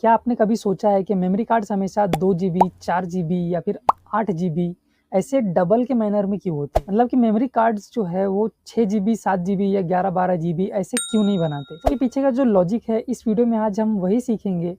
क्या आपने कभी सोचा है कि मेमोरी कार्ड्स हमेशा 2 जीबी, 4 जीबी या फिर 8 जीबी ऐसे डबल के मैनर में क्यों होते हैं? मतलब कि मेमोरी कार्ड्स जो है वो 6 जीबी, 7 जीबी या 11-12 जीबी ऐसे क्यों नहीं बनाते? तो ये पीछे का जो लॉजिक है इस वीडियो में आज हम वही सीखेंगे।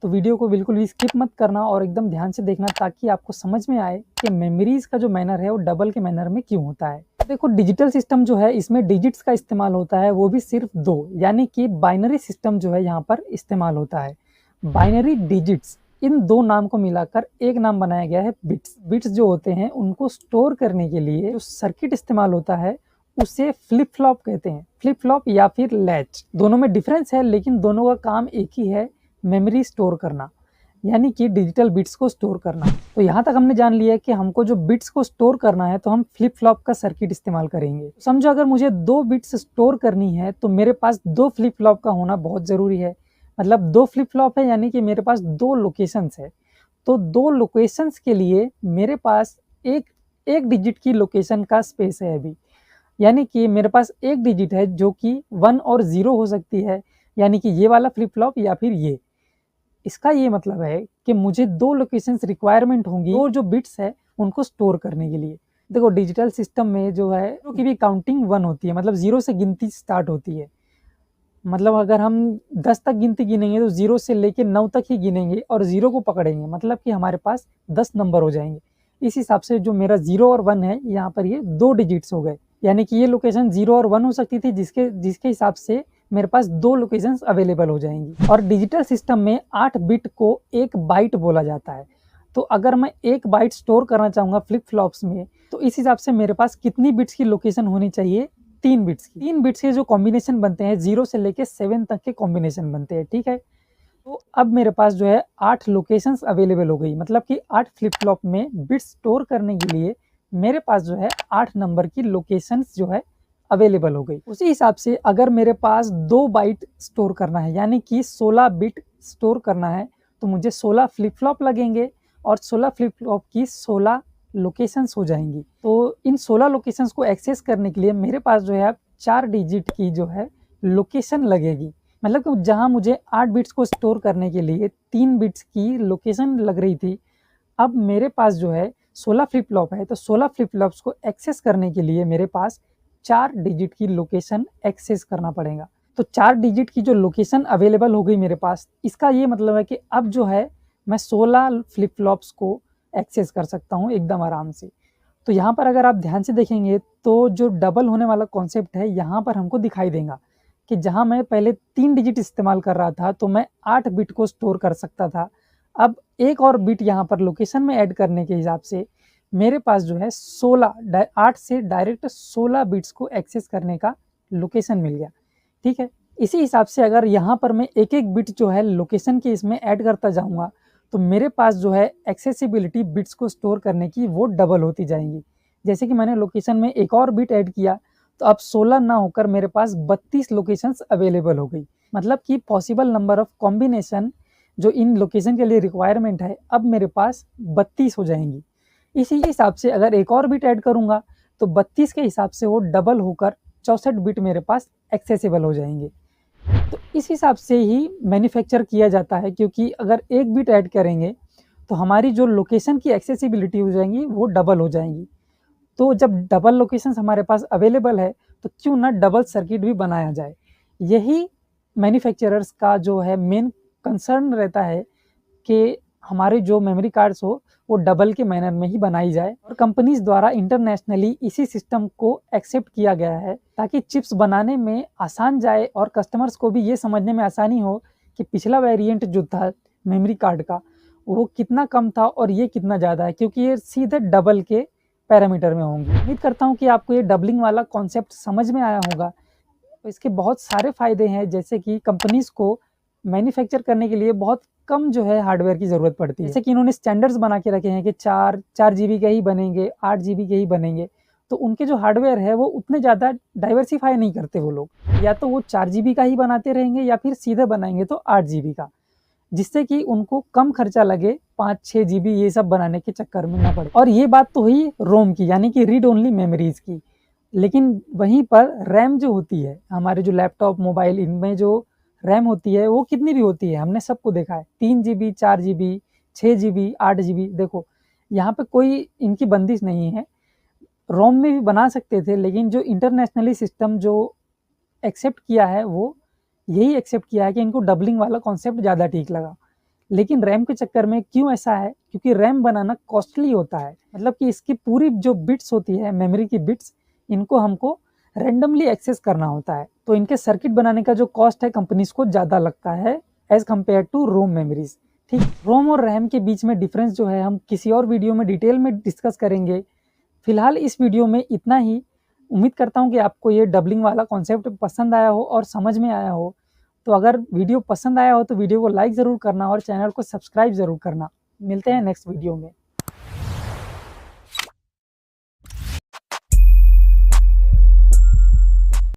तो वीडियो को बिल्कुल भी स्किप मत करना और एकदम ध्यान से देखना ताकि आपको समझ में आए कि मेमोरीज का जो मैनर है वो डबल के मैनर में क्यों होता है। देखो, डिजिटल सिस्टम जो है इसमें डिजिट्स का इस्तेमाल होता है, वो भी सिर्फ 2, यानी कि बाइनरी सिस्टम जो है यहाँ पर इस्तेमाल होता है। बाइनरी डिजिट्स, इन दो नाम को मिलाकर एक नाम बनाया गया है बिट्स। बिट्स जो होते हैं उनको स्टोर करने के लिए जो सर्किट इस्तेमाल होता है उसे फ्लिप फ्लॉप कहते हैं। फ्लिप फ्लॉप या फिर लैच, दोनों में डिफरेंस है लेकिन दोनों का काम एक ही है, मेमोरी स्टोर करना, यानी कि डिजिटल बिट्स को स्टोर करना। तो यहाँ तक हमने जान लिया कि हमको जो बिट्स को स्टोर करना है तो हम फ्लिप फ्लॉप का सर्किट इस्तेमाल करेंगे। समझो अगर मुझे 2 बिट्स स्टोर करनी है तो मेरे पास 2 फ्लिप फ्लॉप का होना बहुत ज़रूरी है। मतलब 2 फ्लिप फ्लॉप है यानी कि मेरे पास 2 लोकेशंस है। तो 2 लोकेशंस के लिए मेरे पास एक डिजिट की लोकेशन का स्पेस है अभी, यानी कि मेरे पास एक डिजिट है जो कि 1 और 0 हो सकती है, यानी कि ये वाला फ्लिप फ्लॉप या फिर ये। इसका ये मतलब है कि मुझे 2 लोकेशंस रिक्वायरमेंट होंगी और जो बिट्स है उनको स्टोर करने के लिए। देखो, डिजिटल सिस्टम में जो है ज़ीरो की भी काउंटिंग 1 होती है, मतलब 0 से गिनती स्टार्ट होती है। मतलब अगर हम 10 तक गिनती गिनेंगे तो 0 से लेके 9 तक ही गिनेंगे और 0 को पकड़ेंगे, मतलब कि हमारे पास 10 नंबर हो जाएंगे। इस हिसाब से जो मेरा 0 और 1 है यहाँ पर ये 2 डिजिट्स हो गए, यानी कि ये लोकेशन 0 और 1 हो सकती थी, जिसके हिसाब से मेरे पास 2 लोकेशंस अवेलेबल हो जाएंगी। और डिजिटल सिस्टम में 8 बिट को 1 बाइट बोला जाता है। तो अगर मैं 1 बाइट स्टोर करना चाहूँगा फ्लिप फ्लॉप्स में तो इस हिसाब से मेरे पास कितनी बिट्स की लोकेशन होनी चाहिए? 3 बिट्स की। 3 बिट्स के जो कॉम्बिनेशन बनते हैं 0 से लेके 7 तक के कॉम्बिनेशन बनते हैं, ठीक है। तो अब मेरे पास जो है 8 लोकेशंस अवेलेबल हो गई, मतलब कि 8 फ्लिप फ्लॉप में बिट्स स्टोर करने के लिए मेरे पास जो है 8 नंबर की लोकेशंस जो है अवेलेबल हो गई। उसी हिसाब से अगर मेरे पास 2 बाइट स्टोर करना है, यानी कि 16 बिट स्टोर करना है, तो मुझे 16 फ्लिप फ्लॉप लगेंगे और 16 फ्लिप फ्लॉप की 16 लोकेशंस हो जाएंगी। तो इन 16 लोकेशंस को एक्सेस करने के लिए मेरे पास जो है 4 डिजिट की जो है लोकेशन लगेगी। मतलब कि जहां मुझे 8 बिट्स को स्टोर करने के लिए 3 बिट्स की लोकेशन लग रही थी, अब मेरे पास जो है 16 फ्लिप फ्लॉप है, तो 16 फ्लिप फ्लॉप्स को एक्सेस करने के लिए मेरे पास 4 डिजिट की लोकेशन एक्सेस करना पड़ेगा। तो 4 डिजिट की जो लोकेशन अवेलेबल हो गई मेरे पास, इसका ये मतलब है कि अब जो है मैं 16 फ्लिप फ्लॉप्स को एक्सेस कर सकता हूँ एकदम आराम से। तो यहाँ पर अगर आप ध्यान से देखेंगे तो जो डबल होने वाला कॉन्सेप्ट है यहाँ पर हमको दिखाई देगा कि जहाँ मैं पहले 3 डिजिट इस्तेमाल कर रहा था तो मैं 8 बिट को स्टोर कर सकता था। अब एक और बिट यहाँ पर लोकेशन में ऐड करने के हिसाब से मेरे पास जो है 8 से डायरेक्ट 16 बिट्स को एक्सेस करने का लोकेशन मिल गया, ठीक है। इसी हिसाब से अगर यहाँ पर मैं एक एक बिट जो है लोकेशन के इसमें ऐड करता जाऊँगा तो मेरे पास जो है एक्सेसिबिलिटी बिट्स को स्टोर करने की वो डबल होती जाएंगी। जैसे कि मैंने लोकेशन में एक और बिट ऐड किया तो अब 16 ना होकर मेरे पास 32 लोकेशंस अवेलेबल हो गई। मतलब कि पॉसिबल नंबर ऑफ कॉम्बिनेशन जो इन लोकेशन के लिए रिक्वायरमेंट है अब मेरे पास 32 हो जाएंगी। इसी हिसाब से अगर एक और बिट ऐड करूँगा तो 32 के हिसाब से वो डबल होकर 64 बिट मेरे पास एक्सेसिबल हो जाएंगे। तो इस हिसाब से ही मैन्युफैक्चर किया जाता है, क्योंकि अगर एक बिट ऐड करेंगे तो हमारी जो लोकेशन की एक्सेसिबिलिटी हो जाएंगी वो डबल हो जाएंगी। तो जब डबल लोकेशंस हमारे पास अवेलेबल है तो क्यों ना डबल सर्किट भी बनाया जाए। यही मैन्युफैक्चरर्स का जो है मेन कंसर्न रहता है कि हमारे जो मेमोरी कार्ड्स हो वो डबल के मैनर में ही बनाई जाए। और कंपनीज द्वारा इंटरनेशनली इसी सिस्टम को एक्सेप्ट किया गया है ताकि चिप्स बनाने में आसान जाए और कस्टमर्स को भी ये समझने में आसानी हो कि पिछला वेरिएंट जो था मेमोरी कार्ड का वो कितना कम था और ये कितना ज़्यादा है, क्योंकि ये सीधे डबल के पैरामीटर में होंगे। उम्मीद करता हूँ कि आपको ये डबलिंग वाला कॉन्सेप्ट समझ में आया होगा। तो इसके बहुत सारे फ़ायदे हैं, जैसे कि कंपनीज़ को मैन्युफैक्चर करने के लिए बहुत कम जो है हार्डवेयर की ज़रूरत पड़ती है। जैसे कि इन्होंने स्टैंडर्ड्स बना के रखे हैं कि 4 जीबी के ही बनेंगे, 8 जीबी के ही बनेंगे। तो उनके जो हार्डवेयर है वो उतने ज़्यादा डाइवर्सिफाई नहीं करते वो लोग, या तो वो 4 जीबी का ही बनाते रहेंगे या फिर सीधे बनाएंगे तो 8 जीबी का, जिससे कि उनको कम खर्चा लगे 5-6 जीबी ये सब बनाने के चक्कर में ना पड़े। और ये बात तो हुई रोम की, यानी कि रीड ओनली मेमोरीज की। लेकिन वहीं पर रैम जो होती है, हमारे जो लैपटॉप मोबाइल इनमें जो रैम होती है वो कितनी भी होती है, हमने सबको देखा है, 3 GB 4 GB 6 GB 8 GB। देखो यहाँ पे कोई इनकी बंदिश नहीं है, रोम में भी बना सकते थे, लेकिन जो इंटरनेशनली सिस्टम जो एक्सेप्ट किया है वो यही एक्सेप्ट किया है कि इनको डबलिंग वाला कॉन्सेप्ट ज़्यादा ठीक लगा। लेकिन रैम के चक्कर में क्यों ऐसा है, क्योंकि रैम बनाना कॉस्टली होता है, मतलब कि इसकी पूरी जो बिट्स होती है, मेमोरी की बिट्स, इनको हमको रैंडमली एक्सेस करना होता है, तो इनके सर्किट बनाने का जो कॉस्ट है कंपनीज को ज़्यादा लगता है as compared to ROM memories. ठीक, रोम और रैम के बीच में डिफरेंस जो है हम किसी और वीडियो में डिटेल में डिस्कस करेंगे। फिलहाल इस वीडियो में इतना ही। उम्मीद करता हूँ कि आपको ये डबलिंग वाला कॉन्सेप्ट पसंद आया हो और समझ में आया हो। तो अगर वीडियो पसंद आया हो तो वीडियो को लाइक ज़रूर करना और चैनल को सब्सक्राइब ज़रूर करना। मिलते हैं नेक्स्ट वीडियो में।